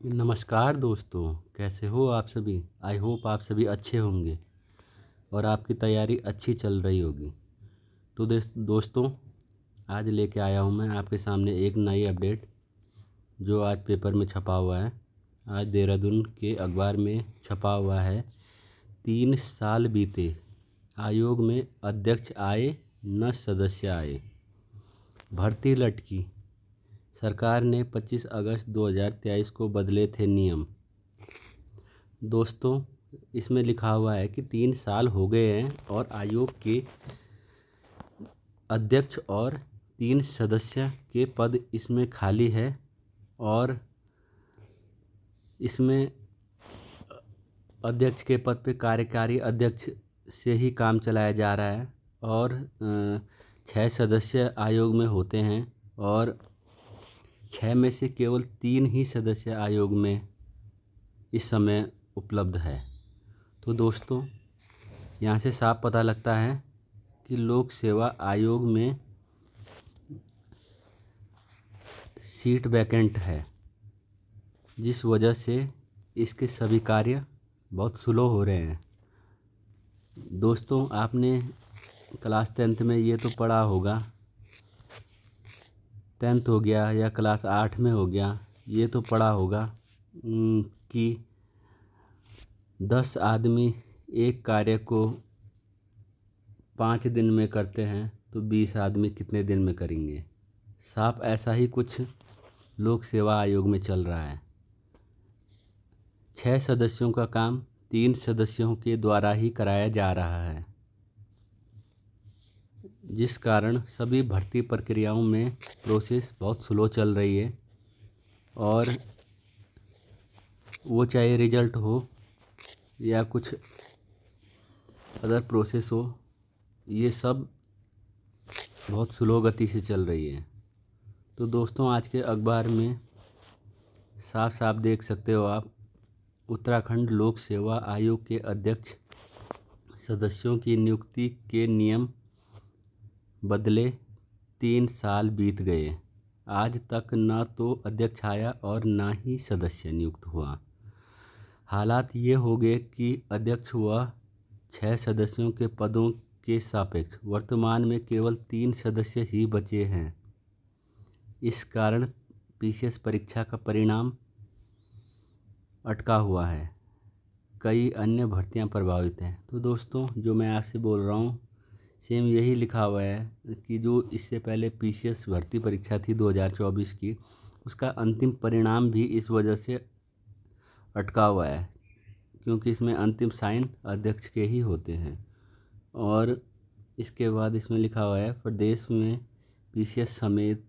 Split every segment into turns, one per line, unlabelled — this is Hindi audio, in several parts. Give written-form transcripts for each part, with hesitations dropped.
नमस्कार दोस्तों, कैसे हो आप सभी। आई होप आप सभी अच्छे होंगे और आपकी तैयारी अच्छी चल रही होगी। तो दोस्तों, आज लेके आया हूँ मैं आपके सामने एक नई अपडेट जो आज पेपर में छपा हुआ है। आज देहरादून के अखबार में छपा हुआ है। 3 साल बीते, आयोग में अध्यक्ष आए न सदस्य आए, भर्ती लटकी। सरकार ने 25 अगस्त 2023 को बदले थे नियम। दोस्तों, इसमें लिखा हुआ है कि 3 साल हो गए हैं और आयोग के अध्यक्ष और 3 सदस्य के पद इसमें खाली है और इसमें अध्यक्ष के पद पे कार्यकारी अध्यक्ष से ही काम चलाया जा रहा है और 6 सदस्य आयोग में होते हैं और 6 में से केवल 3 ही सदस्य आयोग में इस समय उपलब्ध है। तो दोस्तों, यहाँ से साफ पता लगता है कि लोक सेवा आयोग में सीट वैकेंट है, जिस वजह से इसके सभी कार्य बहुत स्लो हो रहे हैं। दोस्तों, आपने क्लास 10th में ये तो पढ़ा होगा, 10th हो गया या क्लास 8 में हो गया, ये तो पढ़ा होगा कि 10 आदमी एक कार्य को 5 दिन में करते हैं तो 20 आदमी कितने दिन में करेंगे। साफ ऐसा ही कुछ लोक सेवा आयोग में चल रहा है। 6 सदस्यों का काम 3 सदस्यों के द्वारा ही कराया जा रहा है, जिस कारण सभी भर्ती प्रक्रियाओं में प्रोसेस बहुत स्लो चल रही है और वो चाहे रिजल्ट हो या कुछ अदर प्रोसेस हो, ये सब बहुत स्लो गति से चल रही है। तो दोस्तों, आज के अखबार में साफ साफ देख सकते हो आप, उत्तराखंड लोक सेवा आयोग के अध्यक्ष सदस्यों की नियुक्ति के नियम बदले, 3 साल बीत गए, आज तक न तो अध्यक्ष आया और न ही सदस्य नियुक्त हुआ। हालात ये हो गए कि अध्यक्ष व 6 सदस्यों के पदों के सापेक्ष वर्तमान में केवल 3 सदस्य ही बचे हैं। इस कारण पीसीएस परीक्षा का परिणाम अटका हुआ है। कई अन्य भर्तियां प्रभावित हैं। तो दोस्तों, जो मैं आपसे बोल रहा हूँ सेम यही लिखा हुआ है कि जो इससे पहले पीसीएस भर्ती परीक्षा थी 2024 की, उसका अंतिम परिणाम भी इस वजह से अटका हुआ है, क्योंकि इसमें अंतिम साइन अध्यक्ष के ही होते हैं। और इसके बाद इसमें लिखा हुआ है, प्रदेश में पीसीएस समेत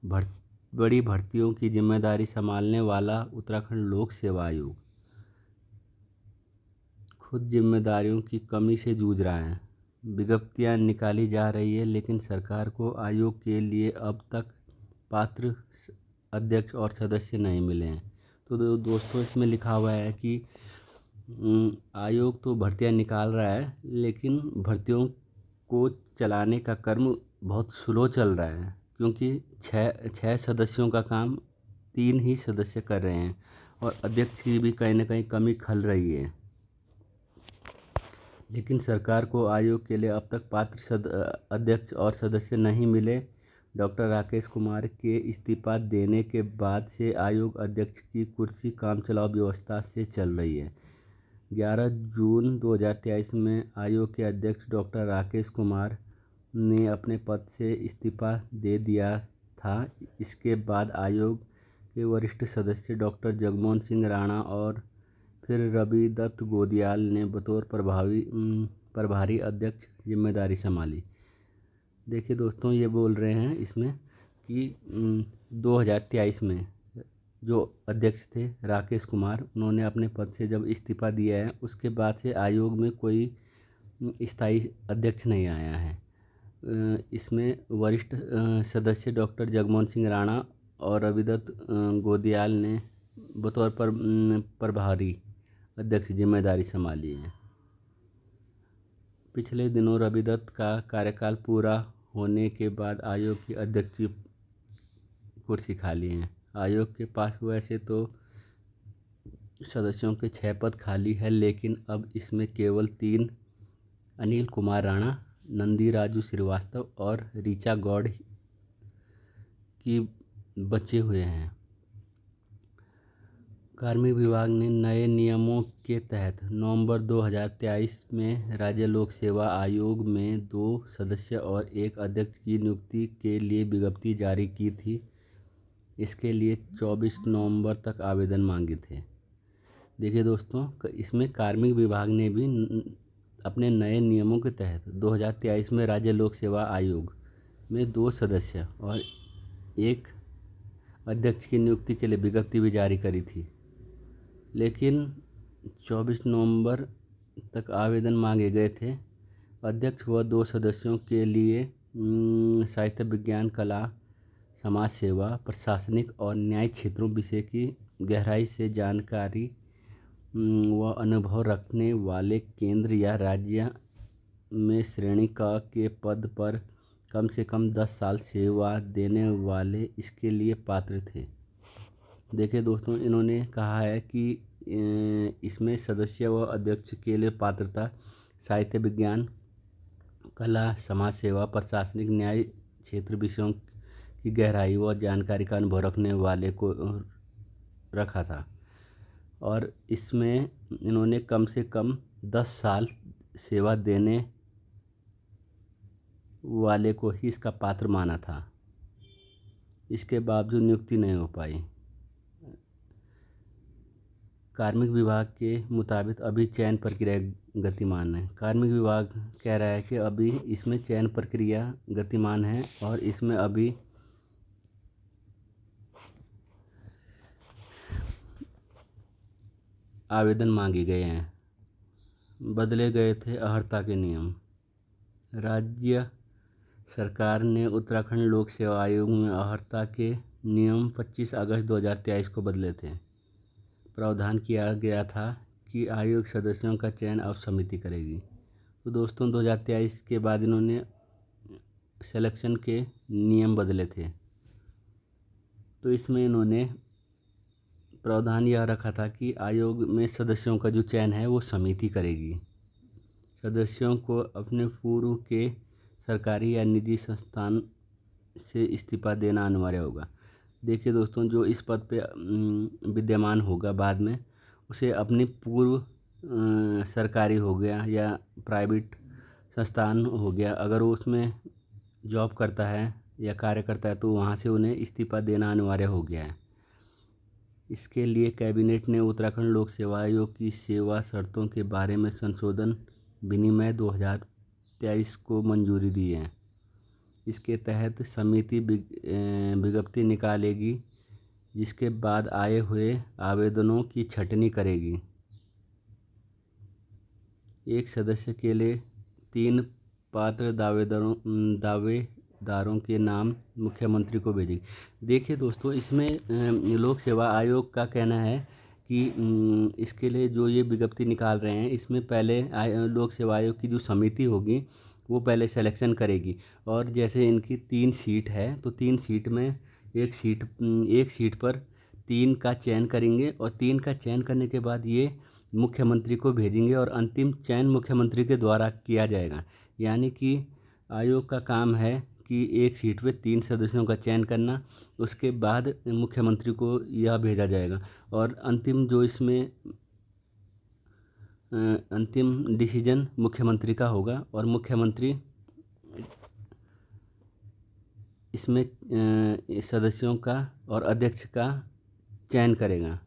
बड़ी भर्तियों की जिम्मेदारी संभालने वाला उत्तराखंड लोक सेवा आयोग खुद जिम्मेदारियों की कमी से जूझ रहा है। विज्ञप्तियां निकाली जा रही है, लेकिन सरकार को आयोग के लिए अब तक पात्र अध्यक्ष और सदस्य नहीं मिले हैं। तो दोस्तों, इसमें लिखा हुआ है कि आयोग तो भर्तियां निकाल रहा है, लेकिन भर्तियों को चलाने का कर्म बहुत स्लो चल रहा है, क्योंकि 6 सदस्यों का काम 3 ही सदस्य कर रहे हैं और अध्यक्ष की भी कहीं ना कहीं कमी खल रही है। लेकिन सरकार को आयोग के लिए अब तक पात्र अध्यक्ष और सदस्य नहीं मिले। डॉक्टर राकेश कुमार के इस्तीफा देने के बाद से आयोग अध्यक्ष की कुर्सी कामचलाऊ व्यवस्था से चल रही है। 11 जून 2023 में आयोग के अध्यक्ष डॉक्टर राकेश कुमार ने अपने पद से इस्तीफा दे दिया था। इसके बाद आयोग के वरिष्ठ सदस्य डॉक्टर जगमोहन सिंह राणा और फिर रवि दत्त गोदियाल ने बतौर प्रभारी अध्यक्ष जिम्मेदारी संभाली। देखिए दोस्तों, ये बोल रहे हैं इसमें कि 2023 में जो अध्यक्ष थे राकेश कुमार, उन्होंने अपने पद से जब इस्तीफा दिया है, उसके बाद से आयोग में कोई स्थायी अध्यक्ष नहीं आया है। इसमें वरिष्ठ सदस्य डॉक्टर जगमोहन सिंह राणा और रवि दत्त गोदियाल ने बतौर प्रभारी अध्यक्ष जिम्मेदारी संभाली है। पिछले दिनों रवि दत्त का कार्यकाल पूरा होने के बाद आयोग की अध्यक्ष की कुर्सी खाली है। आयोग के पास वैसे तो सदस्यों के 6 पद खाली है, लेकिन अब इसमें केवल 3 अनिल कुमार राणा, नंदी राजू श्रीवास्तव और ऋचा गौड़ की बचे हुए हैं। कार्मिक विभाग ने नए नियमों के तहत नवंबर 2023 में राज्य लोक सेवा आयोग में 2 सदस्य और 1 अध्यक्ष की नियुक्ति के लिए विज्ञप्ति जारी की थी। इसके लिए 24 नवंबर तक आवेदन मांगे थे। देखिए दोस्तों, इसमें कार्मिक विभाग ने भी अपने नए नियमों के तहत 2023 में राज्य लोक सेवा आयोग में 2 सदस्य और 1 अध्यक्ष की नियुक्ति के लिए विज्ञप्ति भी जारी करी थी, लेकिन 24 नवंबर तक आवेदन मांगे गए थे। अध्यक्ष व 2 सदस्यों के लिए साहित्य, विज्ञान, कला, समाज सेवा, प्रशासनिक और न्याय क्षेत्रों विषय की गहराई से जानकारी व अनुभव रखने वाले केंद्र या राज्य में श्रेणी का के पद पर कम से कम 10 साल सेवा देने वाले इसके लिए पात्र थे। देखिए दोस्तों, इन्होंने कहा है कि इसमें सदस्य व अध्यक्ष के लिए पात्रता साहित्य, विज्ञान, कला, समाज सेवा, प्रशासनिक, न्याय क्षेत्र विषयों की गहराई व जानकारी का अनुभव रखने वाले को रखा था, और इसमें इन्होंने कम से कम 10 साल सेवा देने वाले को ही इसका पात्र माना था। इसके बावजूद नियुक्ति नहीं हो पाई। कार्मिक विभाग के मुताबिक अभी चयन प्रक्रिया गतिमान है। कार्मिक विभाग कह रहा है कि अभी इसमें चयन प्रक्रिया गतिमान है और इसमें अभी आवेदन मांगे गए हैं। बदले गए थे अहर्ता के नियम। राज्य सरकार ने उत्तराखंड लोक सेवा आयोग में अहर्ता के नियम 25 अगस्त 2023 को बदले थे। प्रावधान किया गया था कि आयोग सदस्यों का चयन अब समिति करेगी। तो दोस्तों, 2023 के बाद इन्होंने सिलेक्शन के नियम बदले थे। तो इसमें इन्होंने प्रावधान यह रखा था कि आयोग में सदस्यों का जो चयन है वो समिति करेगी। सदस्यों को अपने पूर्व के सरकारी या निजी संस्थान से इस्तीफा देना अनिवार्य होगा। देखिए दोस्तों, जो इस पद पे विद्यमान होगा बाद में, उसे अपने पूर्व सरकारी हो गया या प्राइवेट संस्थान हो गया, अगर वो उसमें जॉब करता है या कार्य करता है तो वहाँ से उन्हें इस्तीफा देना अनिवार्य हो गया है। इसके लिए कैबिनेट ने उत्तराखंड लोक सेवा आयोग की सेवा शर्तों के बारे में संशोधन विनिमय 2023 को मंजूरी दी है। इसके तहत समिति विज्ञप्ति निकालेगी, जिसके बाद आए हुए आवेदनों की छँटनी करेगी। 1 सदस्य के लिए 3 पात्र दावेदारों के नाम मुख्यमंत्री को भेजेगी। देखिए दोस्तों, इसमें लोक सेवा आयोग का कहना है कि इसके लिए जो ये विज्ञप्ति निकाल रहे हैं, इसमें पहले लोक सेवा आयोग की जो समिति होगी वो पहले सिलेक्शन करेगी, और जैसे इनकी 3 सीट है तो 3 सीट में एक सीट पर 3 का चयन करेंगे, और 3 का चयन करने के बाद ये मुख्यमंत्री को भेजेंगे और अंतिम चयन मुख्यमंत्री के द्वारा किया जाएगा। यानी कि आयोग का काम है कि एक सीट पे 3 सदस्यों का चयन करना, उसके बाद मुख्यमंत्री को यह भेजा जाएगा, और अंतिम जो इसमें अंतिम डिसीजन मुख्यमंत्री का होगा, और मुख्यमंत्री इसमें सदस्यों का और अध्यक्ष का चयन करेगा।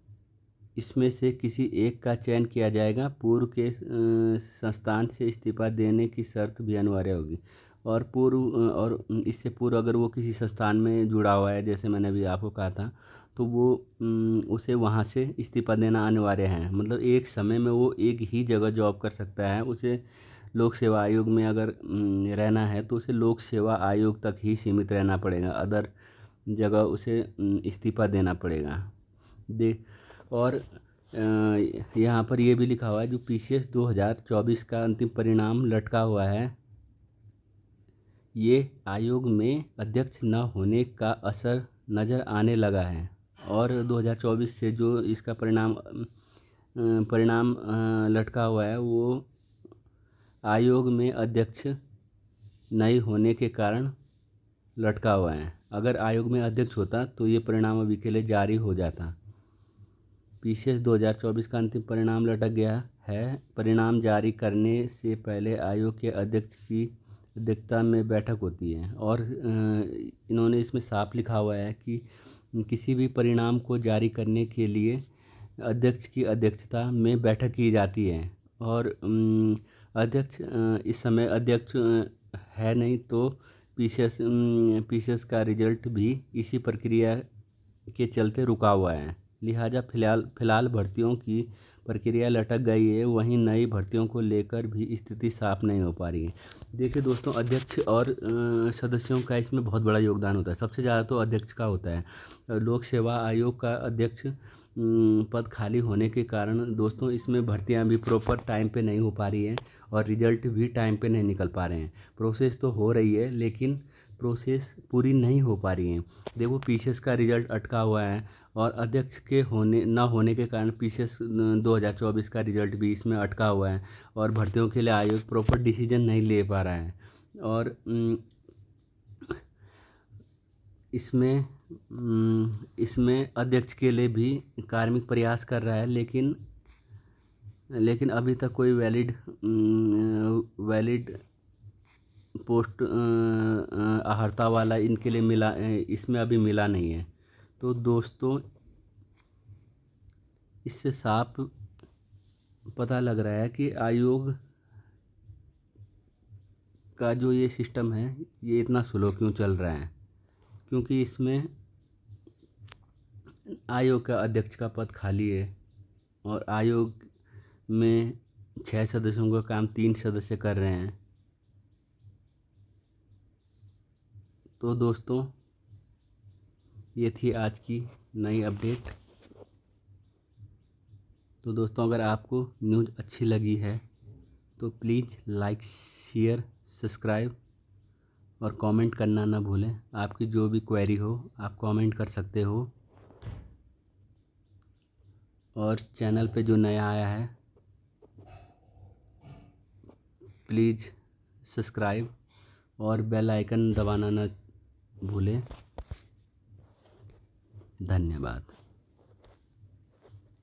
इसमें से किसी एक का चयन किया जाएगा। पूर्व के संस्थान से इस्तीफा देने की शर्त भी अनिवार्य होगी, और इससे पूर्व अगर वो किसी संस्थान में जुड़ा हुआ है, जैसे मैंने अभी आपको कहा था, तो वो उसे वहाँ से इस्तीफा देना अनिवार्य है। मतलब एक समय में वो एक ही जगह जॉब कर सकता है। उसे लोक सेवा आयोग में अगर रहना है तो उसे लोक सेवा आयोग तक ही सीमित रहना पड़ेगा, अदर जगह उसे इस्तीफा देना पड़ेगा। और यहाँ पर ये भी लिखा हुआ है, जो PCS 2024 का अंतिम परिणाम लटका हुआ है, ये आयोग में अध्यक्ष न होने का असर नज़र आने लगा है। और 2024 से जो इसका परिणाम परिणाम लटका हुआ है वो आयोग में अध्यक्ष नहीं होने के कारण लटका हुआ है। अगर आयोग में अध्यक्ष होता तो ये परिणाम अभी के लिए जारी हो जाता। पीसीएस 2024 का अंतिम परिणाम लटक गया है। परिणाम जारी करने से पहले आयोग के अध्यक्ष की अध्यक्षता में बैठक होती है और इन्होंने इसमें साफ लिखा हुआ है कि किसी भी परिणाम को जारी करने के लिए अध्यक्ष की अध्यक्षता में बैठक की जाती है और अध्यक्ष इस समय अध्यक्ष है नहीं, तो पीसीएस का रिजल्ट भी इसी प्रक्रिया के चलते रुका हुआ है। लिहाजा फिलहाल भर्तियों की प्रक्रिया लटक गई है। वहीं नई भर्तियों को लेकर भी स्थिति साफ नहीं हो पा रही है। देखिए दोस्तों, अध्यक्ष और सदस्यों का इसमें बहुत बड़ा योगदान होता है। सबसे ज़्यादा तो अध्यक्ष का होता है। लोक सेवा आयोग का अध्यक्ष पद खाली होने के कारण दोस्तों इसमें भर्तियां भी प्रॉपर टाइम पे नहीं हो पा रही हैं और रिजल्ट भी टाइम पे नहीं निकल पा रहे हैं। प्रोसेस तो हो रही है लेकिन प्रोसेस पूरी नहीं हो पा रही है। देखो, पीसीएस का रिजल्ट अटका हुआ है और अध्यक्ष के होने के कारण पीसीएस 2024 का रिजल्ट भी इसमें अटका हुआ है और भर्तियों के लिए आयोग प्रॉपर डिसीजन नहीं ले पा रहा है। और इसमें अध्यक्ष के लिए भी कार्मिक प्रयास कर रहा है, लेकिन अभी तक कोई वैलिड पोस्ट अहर्ता वाला इनके लिए इसमें अभी मिला नहीं है। तो दोस्तों, इससे साफ पता लग रहा है कि आयोग का जो ये सिस्टम है ये इतना स्लो क्यों चल रहा है, क्योंकि इसमें आयोग का अध्यक्ष का पद खाली है और आयोग में 6 सदस्यों का काम 3 सदस्य कर रहे हैं। तो दोस्तों, ये थी आज की नई अपडेट। तो दोस्तों, अगर आपको न्यूज़ अच्छी लगी है तो प्लीज़ लाइक, शेयर, सब्सक्राइब और कमेंट करना ना भूलें। आपकी जो भी क्वेरी हो आप कमेंट कर सकते हो। और चैनल पे जो नया आया है प्लीज़ सब्सक्राइब और बेल आइकन दबाना ना भूलें। धन्यवाद।